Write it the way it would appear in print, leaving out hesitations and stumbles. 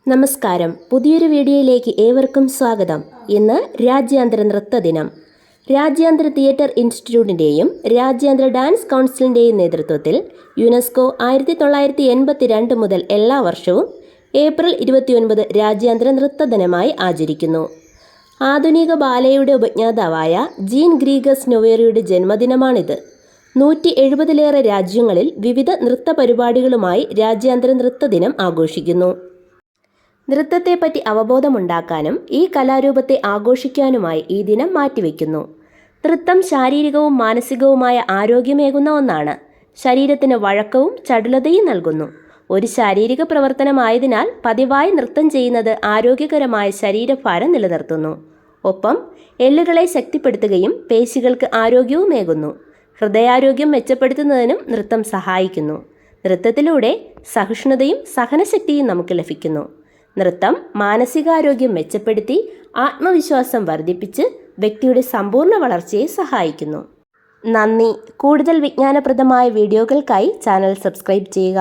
നമസ്കാരം. പുതിയൊരു വീഡിയോയിലേക്ക് ഏവർക്കും സ്വാഗതം. ഇന്ന് രാജ്യാന്തര നൃത്ത ദിനം. രാജ്യാന്തര തിയേറ്റർ ഇൻസ്റ്റിറ്റ്യൂട്ടിൻ്റെയും രാജ്യാന്തര ഡാൻസ് കൗൺസിലിൻ്റെയും നേതൃത്വത്തിൽ യുനെസ്കോ 1982 മുതൽ എല്ലാ വർഷവും ഏപ്രിൽ 29 രാജ്യാന്തര നൃത്ത ദിനമായി ആചരിക്കുന്നു. ആധുനിക ബാലയുടെ ഉപജ്ഞാതാവായ ജീൻ ഗ്രീഗസ് നൊവേറിയുടെ ജന്മദിനമാണിത്. 170-ലേറെ രാജ്യങ്ങളിൽ വിവിധ നൃത്ത പരിപാടികളുമായി രാജ്യാന്തര നൃത്ത ദിനം ആഘോഷിക്കുന്നു. നൃത്തത്തെപ്പറ്റി അവബോധമുണ്ടാക്കാനും ഈ കലാരൂപത്തെ ആഘോഷിക്കാനുമായി ഈ ദിനം മാറ്റിവെക്കുന്നു. നൃത്തം ശാരീരികവും മാനസികവുമായ ആരോഗ്യമേകുന്ന ഒന്നാണ്. ശരീരത്തിന് വഴക്കവും ചടുലതയും നൽകുന്നു. ഒരു ശാരീരിക പ്രവർത്തനമായതിനാൽ പതിവായി നൃത്തം ചെയ്യുന്നത് ആരോഗ്യകരമായ ശരീരഭാരം നിലനിർത്തുന്നു. ഒപ്പം എല്ലുകളെ ശക്തിപ്പെടുത്തുകയും പേശികൾക്ക് ആരോഗ്യവുമേകുന്നു. ഹൃദയാരോഗ്യം മെച്ചപ്പെടുത്തുന്നതിനും നൃത്തം സഹായിക്കുന്നു. നൃത്തത്തിലൂടെ സഹിഷ്ണുതയും സഹനശക്തിയും നമുക്ക് ലഭിക്കുന്നു. നൃത്തം മാനസികാരോഗ്യം മെച്ചപ്പെടുത്തി ആത്മവിശ്വാസം വർദ്ധിപ്പിച്ച് വ്യക്തിയുടെ സമ്പൂർണ്ണ വളർച്ചയെ സഹായിക്കുന്നു. നന്ദി. കൂടുതൽ വിജ്ഞാനപ്രദമായ വീഡിയോകൾക്കായി ചാനൽ സബ്സ്ക്രൈബ് ചെയ്യുക.